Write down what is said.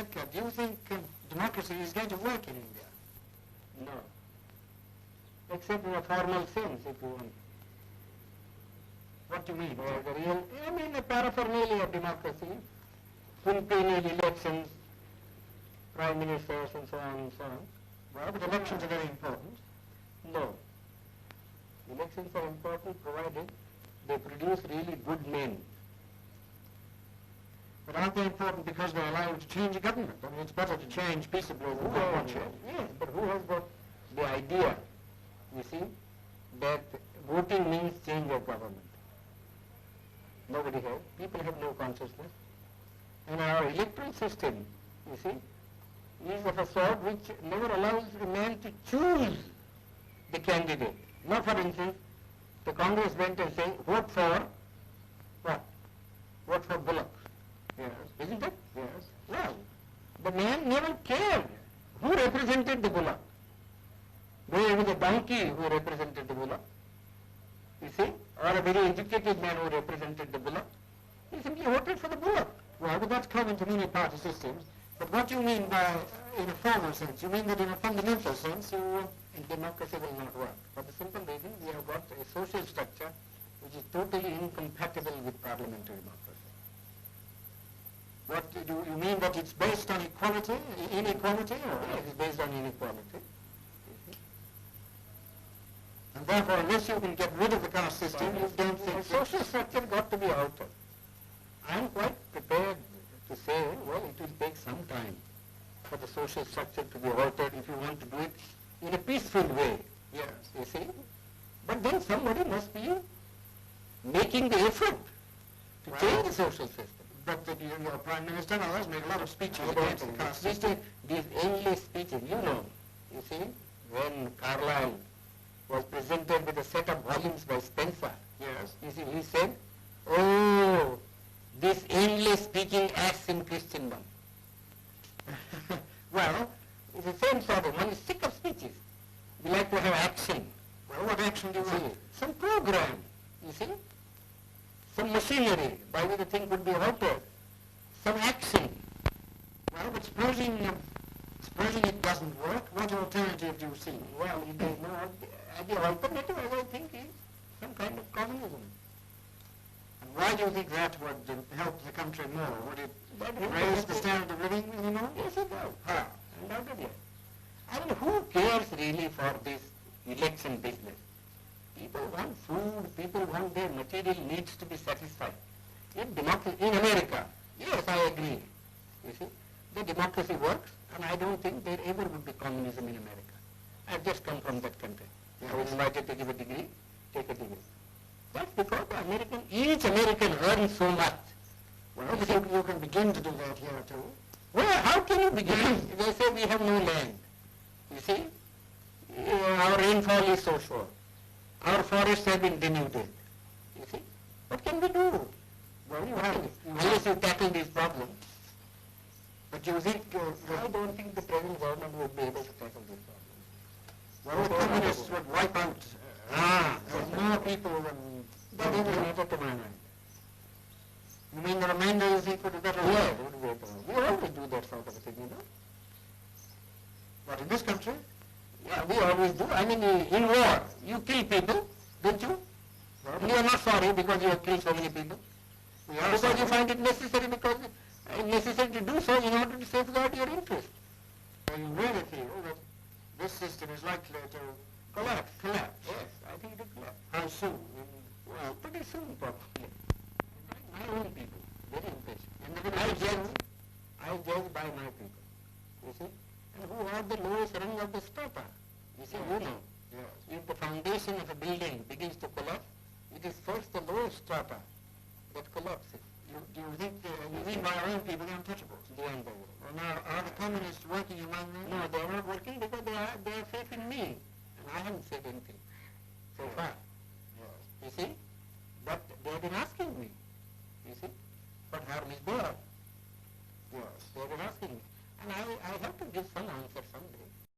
Ambedkar, do you think democracy is going to work in India? No. Except in a formal sense, if you want. What do you mean? The real, I mean the paraphernalia of democracy, quinquennial elections, prime ministers and so on and so on. Well, but elections are very important. No. Elections are important provided they produce really good men. But aren't they important because they allow you to change a government? I mean, it's better to change peaceably than not watch it. Yes, but who has got the idea, you see, that voting means change of government? Nobody has. People have no consciousness. And our electoral system, you see, is of a sort which never allows a man to choose the candidate. Now, for instance, the Congress went and said, vote for what? Vote for Bullock. Yes. Isn't it? Yes. Well, the man never cared who represented the Bullock. Whether it was a donkey who represented the Bullock, you see, or a very educated man who represented the Bullock. He simply voted for the Bullock. Well, but that's common to many party systems. But what do you mean by, in a formal sense? You mean that in a fundamental sense, And democracy will not work. For the simple reason we have got a social structure which is totally incompatible with parliamentary democracy. What do you mean that it's based on equality, inequality, or It is based on inequality. and therefore unless you can get rid of the caste system, you don't The think social structure got to be altered. I am quite prepared to say, well, it will take some time for the social structure to be altered if you want to do it in a peaceful way. yes. You see? But then somebody must be making the effort to Well, change the social system. But your Prime Minister and others make a lot of speeches About against the caste system. these endless speeches, you see, when Carlyle was presented with a set of volumes by Spencer, Yes. you see, he said, oh, this endless speaking acts in Christendom. Well, It's the same sort of, one is sick of speeches. We like to have action. well, what action do you You want? see, some program, you see, some machinery by which the thing could be altered, some action. Well, but supposing it doesn't work, what alternative do you see? Well, it is not, the alternative, as I think, is some kind of communism. And why do you think that would help the country more? Would it That helps raise the the standard of living anymore? Yes, it does. How? Undoubtedly. I mean, who cares really for this election business? People want food, people want their material needs to be satisfied. In democracy, in America, yes, I agree. You see, the democracy works, and I don't think there ever would be communism in America. I've just come from that country. I was invited to give a degree, take a degree. That's because each American earns so much. Well, you can begin to do that here too. Well, how can you begin? They say we have no land. You see, our rainfall is so short. Our forests have been denuded. You see, what can we do? Well, Unless you tackle these problems. But you think, I don't think the present government would be able to tackle these problems. well, the communists would wipe out more people than... That doesn't matter to my mind. You mean the remainder you think would be better? Yeah, it would be better. We always do that sort of a thing, you know. But in this country? Yeah, we always do. I mean, in war, you kill people, don't you? You are not sorry because you have killed so many people. We are Because you sorry. find it necessary because necessary to do so in order to safeguard your interest. So you really feel that this system is likely to collapse? Collapse. Yes, I think it will collapse. How soon? Well, pretty soon probably. My own people, very impatient. And I judge by my people, you see. And who are the lowest rung of the strata? You see, you know. Yes. If the foundation of a building begins to collapse, it is first the lowest strata that collapses. Do you think, you mean by our own people, the untouchables? The unbelievable. Well, now, are the communists working among them? No, they are not working because they have faith in me. And I haven't said anything so far.